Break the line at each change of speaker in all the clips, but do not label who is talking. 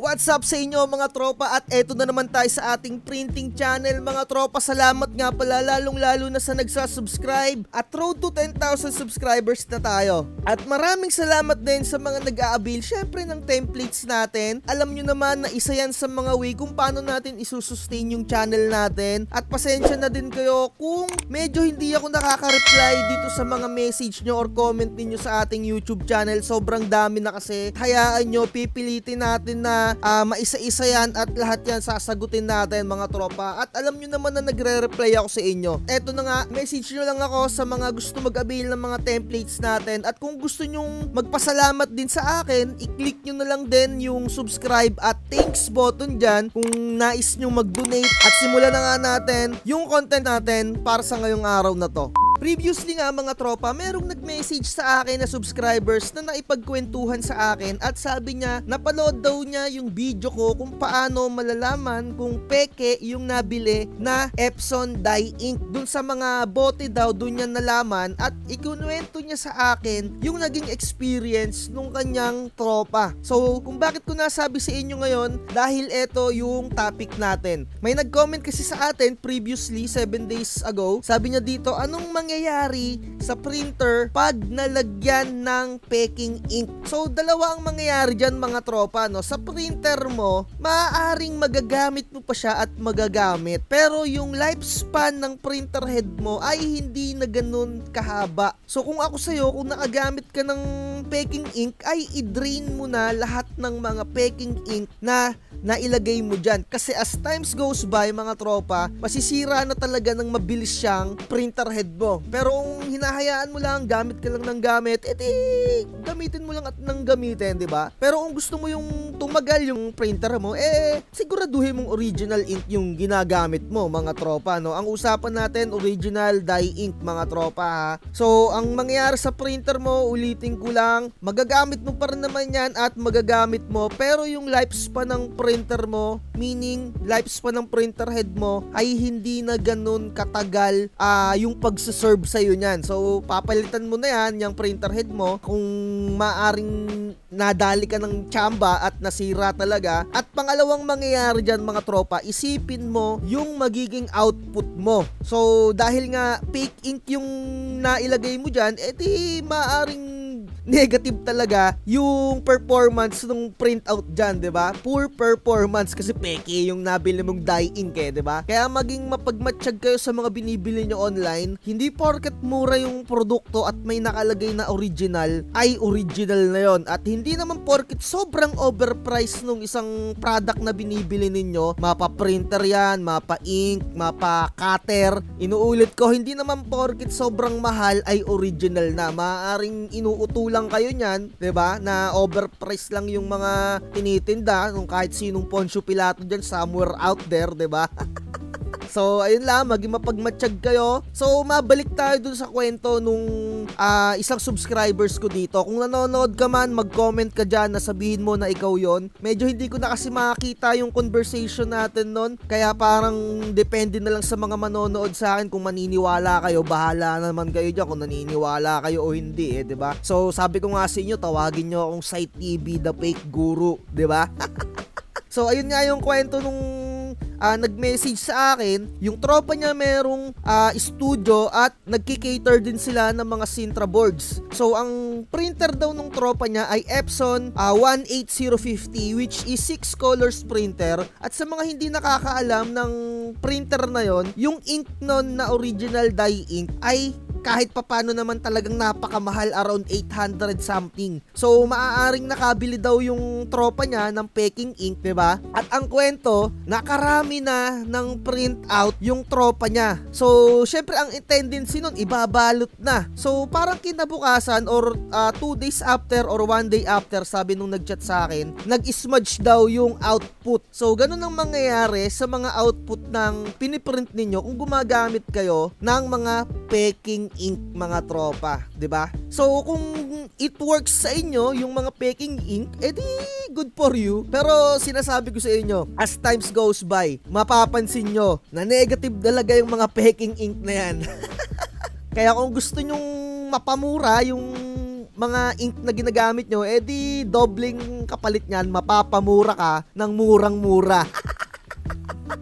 What's up sa inyo mga tropa, at eto na naman tayo sa ating printing channel mga tropa. Salamat nga pala lalong lalo na sa nagsasubscribe, at road to 10,000 subscribers na tayo. At maraming salamat din sa mga nag-aabil syempre ng templates natin. Alam nyo naman na isa yan sa mga way kung paano natin isusustain yung channel natin. At pasensya na din kayo kung medyo hindi ako nakaka-reply dito sa mga message nyo or comment ninyo sa ating YouTube channel. Sobrang dami na kasi. Hayaan nyo, pipilitin natin na maisa-isa yan at lahat yan sasagutin natin mga tropa. At alam nyo naman na nagre-reply ako sa inyo. Eto na nga, message nyo lang ako sa mga gusto mag-avail ng mga templates natin. At kung gusto nyong magpasalamat din sa akin, i-click nyo na lang din yung subscribe at thanks button dyan kung nais nyo mag-donate. At simulan na nga natin yung content natin para sa ngayong araw na to. Previously nga mga tropa, merong nag-message sa akin na subscribers na naipagkwentuhan sa akin at sabi niya napanood daw niya yung video ko kung paano malalaman kung peke yung nabili na Epson dye ink. Dun sa mga bote daw, dun niya nalaman at ikunwento niya sa akin yung naging experience nung kanyang tropa. So kung bakit ko nasabi sa inyo ngayon, dahil eto yung topic natin. May nag-comment kasi sa atin previously 7 days ago, sabi niya dito, anong mangyayari sa printer pag nalagyan ng peking ink? So dalawa ang mangyayari dyan mga tropa, no? Sa printer mo, maaaring magagamit mo pa siya at magagamit, pero yung lifespan ng printer head mo ay hindi na ganun kahaba. So kung ako sa'yo, kung nakagamit ka ng peking ink, ay i-drain mo na lahat ng mga peking ink na nailagay mo dyan. Kasi as times goes by mga tropa, masisira na talaga ng mabilis siyang printer head mo. Pero kung hinahayaan mo lang, gamit ka lang ng gamit, edi gamitin mo lang at nang gamitin, di ba? Pero kung gusto mo yung tumagal yung printer mo, siguraduhin mong original ink yung ginagamit mo mga tropa, no? Ang usapan natin, original dye ink mga tropa, ha? So ang mangyayari sa printer mo, ulitin ko lang, magagamit mo pa rin naman yan at magagamit mo, pero yung lifespan ng printer mo, meaning lifespan ng printer head mo, ay hindi na ganun katagal yung pagsaserve sa'yo niyan. So papalitan mo na yan, yung printer head mo, kung maaring nadali ka ng tsamba at nasira talaga. At pangalawang mangyayari dyan mga tropa, isipin mo yung magiging output mo. So dahil nga fake ink yung nailagay mo dyan, edi maaring negative talaga yung performance ng printout dyan, diba? Poor performance kasi peke yung nabili mong dye ink, diba? Kaya maging mapagmatsyag kayo sa mga binibili nyo online. Hindi porket mura yung produkto at may nakalagay na original, ay original na yon. At hindi naman porket sobrang overpriced nung isang product na binibili ninyo, mapa-printer yan, mapa-ink, mapa-cutter. Inuulit ko, hindi naman porket sobrang mahal ay original na. Maaaring inuutulan kayo niyan, 'di ba? Na overpriced lang yung mga tinitinda ng kahit sinong Poncio Pilato diyan somewhere out there, 'di ba? So ayun lang, maging mapagmatsyag kayo. So mabalik tayo dun sa kwento nung isang subscribers ko dito. Kung nanonood ka man, mag-comment ka dyan na sabihin mo na ikaw yon. Medyo hindi ko na kasi makakita yung conversation natin nun, kaya parang depende na lang sa mga manonood sa akin kung maniniwala kayo. Bahala naman kayo dyan kung naniniwala kayo o hindi, diba? So sabi ko nga sa inyo, tawagin nyo akong Site TV, the fake guru, diba? So ayun nga yung kwento nung nag-message sa akin. Yung tropa niya merong studio at nagki-cater din sila ng mga Sintra boards. So ang printer daw nung tropa niya ay Epson 18050, which is 6 colors printer. At sa mga hindi nakakaalam ng printer na yon, yung ink nun na original dye ink ay kahit papano naman talagang napakamahal, around 800 something. So maaaring nakabili daw yung tropa niya ng peking ink, 'di ba? At ang kwento, nakarami na ng print out yung tropa niya. So syempre ang tendency nun, ibabalot na. So parang kinabukasan or 2 days after or 1 day after, sabi nung nagchat sa akin, nag-smudge daw yung output. So ganun ang mangyayari sa mga output ng piniprint ninyo kung gumagamit kayo ng mga peking ink mga tropa, 'di ba? So kung it works sa inyo yung mga peking ink, edi good for you. Pero sinasabi ko sa inyo, as times goes by, mapapansin nyo na negative talaga yung mga peking ink na yan. Kaya kung gusto nyong mapamura yung mga ink na ginagamit nyo, di dobling kapalit nyan, mapapamura ka ng murang-mura.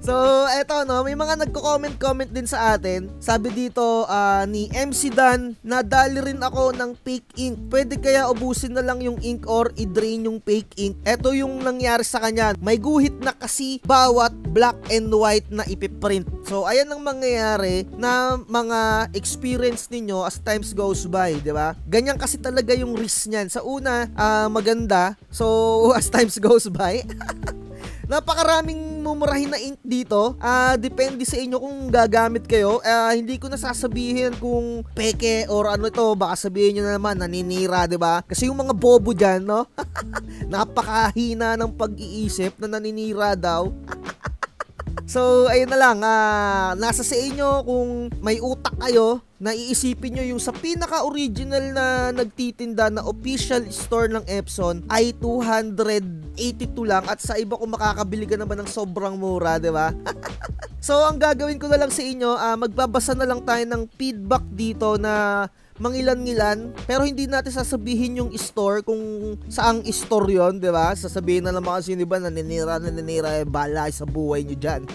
So, eto no, may mga nagko-comment din sa atin. Sabi dito ni MC Dan, nadali rin ako ng fake ink. Pwede kaya ubusin na lang yung ink or i-drain yung fake ink? Eto yung nangyari sa kanya. May guhit na kasi bawat black and white na ipiprint. So, ayan ang mangyayari na mga experience ninyo as times goes by, di ba? Ganyan kasi talaga yung risk niyan. Sa una, maganda. So, as times goes by, napakaraming mumurahin na ink dito. Depende sa inyo kung gagamit kayo. Hindi ko nasasabihin kung peke or ano ito. Baka sabihin nyo na naman, naninira, diba? Kasi yung mga bobo dyan, no? Napakahina ng pag-iisip na naninira daw. So, ayun na lang. Nasa sa inyo kung may utak kayo na iisipin nyo yung sa pinaka-original na nagtitinda na official store ng Epson ay 282 lang at sa iba kung makakabili ka naman ng sobrang mura, di ba? So, ang gagawin ko na lang sa inyo, magbabasa na lang tayo ng feedback dito na mangilan-ngilan, pero hindi natin sasabihin yung store kung saang store yon, di ba? Sasabihin na naman kasi yun, di ba, naninira, bala sa buhay nyo dyan.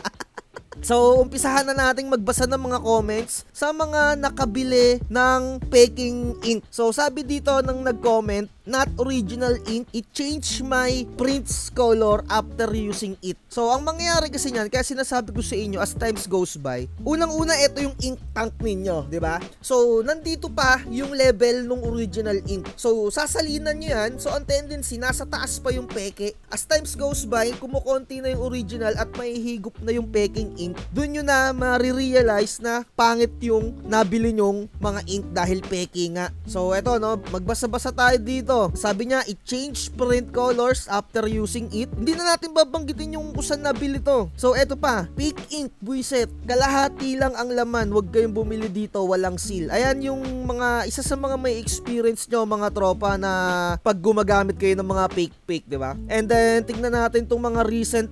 So, umpisahan na nating magbasa ng mga comments sa mga nakabili ng peking ink. So, sabi dito ng nag-comment, not original ink, it changed my print's color after using it. So, ang mangyayari kasi niyan, kaya sinasabi ko sa inyo as times goes by, unang-una, ito yung ink tank ninyo, di ba? So, nandito pa yung level ng original ink. So, sasalinan nyo yan. So, ang tendency, nasa taas pa yung peke. As times goes by, kumukonti na yung original at may higop na yung peking ink. Doon nyo na marirealize na pangit yung nabili nyong mga ink dahil peke nga. So, eto no, magbasa-basa tayo dito. Sabi niya, it changed print colors after using it. Hindi na natin babanggitin yung kung saan nabili to. So, eto pa, fake ink, buiset. Kalahati lang ang laman. Huwag kayong bumili dito, walang seal. Ayan yung mga, isa sa mga may experience nyo, mga tropa, na pag gumagamit kayo ng mga fake, di ba? And then, tingnan natin tong mga recent,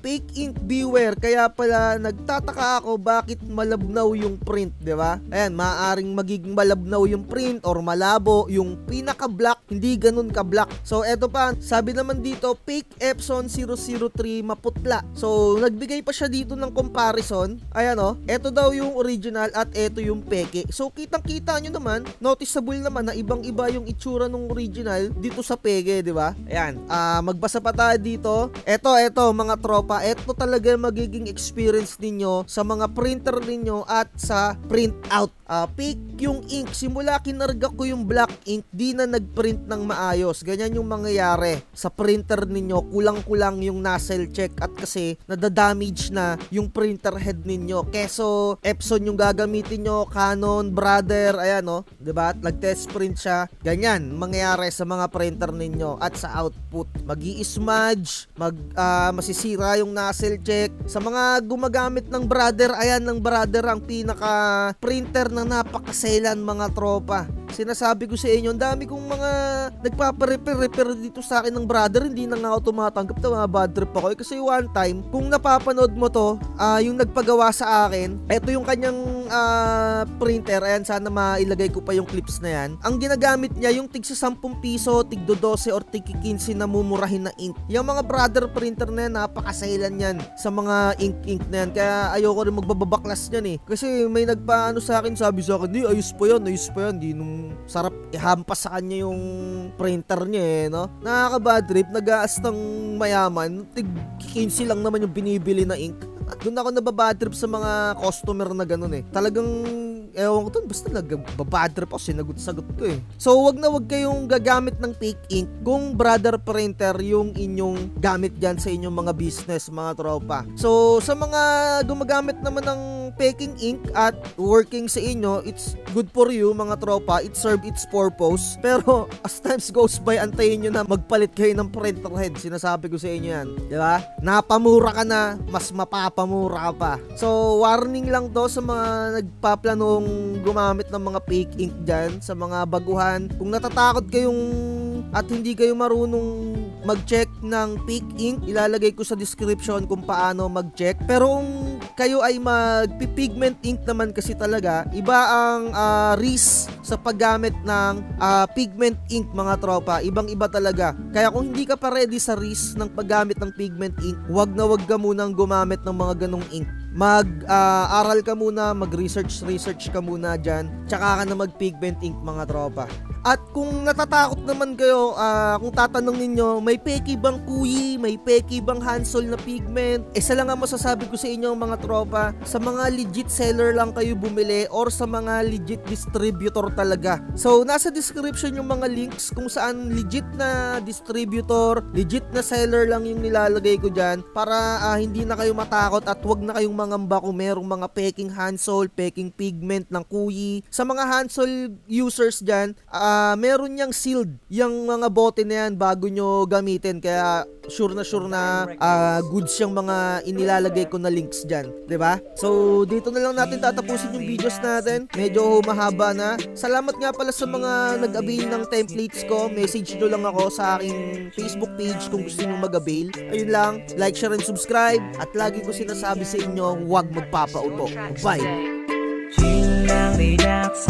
fake ink beware. Kaya pala, nagtataka ako bakit malabnaw yung print, di ba? Ayan, maaaring magiging malabnaw yung print or malabo. Yung pinaka-black, hindi ganun ka-black. So, eto pa, sabi naman dito, fake Epson 003 maputla. So, nagbigay pa siya dito ng comparison. Ayan o, eto daw yung original at eto yung peke. So, kitang-kita nyo naman, noticeable naman na ibang-iba yung itsura ng original dito sa peke, di ba? Ayan, magbasa pa tayo dito. Eto, mga tropa, eto talaga magiging experience ninyo sa mga printer ninyo at sa print out. Fake yung ink. Simula kinarga ko yung black ink, di na nagprint ng maayos. Ganyan yung mangyayari sa printer ninyo. Kulang-kulang yung nozzle check at kasi nadadamage na yung printer head ninyo. Keso Epson yung gagamitin nyo, Canon, Brother, ayan o, diba? Nag-test print siya. Ganyan mangyayari sa mga printer ninyo at sa output. Magi-smudge, masisira yung nozzle check. Sa mga gumagamit ng Brother, ayan, ng Brother ang pinaka printer na napakaselan, mga tropa. Sinasabi ko sa inyo, ang dami kong mga nagpapa-repair dito sa akin ng Brother, hindi na nga ako tumatanggap na mga bad trip ako. Kasi one time, kung napapanood mo to, yung nagpagawa sa akin, eto yung kanyang printer, ayan, sana mailagay ko pa yung clips na yan. Ang ginagamit niya, yung tig sa 10 piso, tig 12 or tig 15 na mumurahin na ink. Yung mga Brother printer na yan, napakaselan yan sa mga ink na yan. Kaya ayoko rin magbabaklas yan eh. Kasi may nagpaano sa akin, sabi sa akin, di, ayos pa yan. Di nung sarap ihampas sa kanya yung printer niya eh, no? Nakaka-bad trip, nag-aastang mayaman, tig 15 lang naman yung binibili na ink. Doon ako nababad trip sa mga customer na ganun eh. Talagang, ewan ko dun, basta nagbabad trip ako, sinagot-sagot ko eh. So, wag kayong gagamit ng fake ink kung Brother printer yung inyong gamit dyan sa inyong mga business, mga tropa. So, sa mga gumagamit naman ng faking ink at working sa inyo, it's good for you, mga tropa. It serve its purpose. Pero, as times goes by, antayin nyo na magpalit kayo ng printer head. Sinasabi ko sa inyo yan. Diba? Napamura ka na, mas mapapamura ka pa. So, warning lang to sa mga nagpaplanong gumamit ng mga fake ink dyan, sa mga baguhan. Kung natatakot kayong at hindi kayo marunong mag-check ng Peak Ink. Ilalagay ko sa description kung paano mag-check. Pero kung kayo ay mag-pigment ink naman kasi talaga, iba ang risk sa paggamit ng pigment ink mga tropa. Ibang-iba talaga. Kaya kung hindi ka pa ready sa risk ng paggamit ng pigment ink, wag ka munang gumamit ng mga ganong ink. Mag-aral ka muna, mag-research ka muna dyan, tsaka ka na mag-pigment ink mga tropa. At kung natatakot naman kayo, kung tatanong ninyo, may peki bang kuyi, may peki bang Hansol na pigment? Isa lang ang masasabi ko sa inyo mga tropa, sa mga legit seller lang kayo bumili or sa mga legit distributor talaga. So, nasa description yung mga links kung saan legit na distributor, legit na seller lang yung nilalagay ko dyan para hindi na kayo matakot at wag na kayong mangamba kung merong mga peking Hansol, peking pigment ng kuyi. Sa mga Hansol users dyan, meron niyang sealed yung mga bote na yan bago nyo gamitin, kaya sure na goods yung mga inilalagay ko na links dyan, diba? So dito na lang natin tatapusin yung videos natin, medyo mahaba na. Salamat nga pala sa mga nag-avail ng templates ko. Message nyo lang ako sa aking Facebook page kung gusto nyo mag-avail. Ayun lang, like, share, and subscribe. At lagi ko sinasabi sa inyo, huwag magpapauto. Bye!
Chill lang, relax,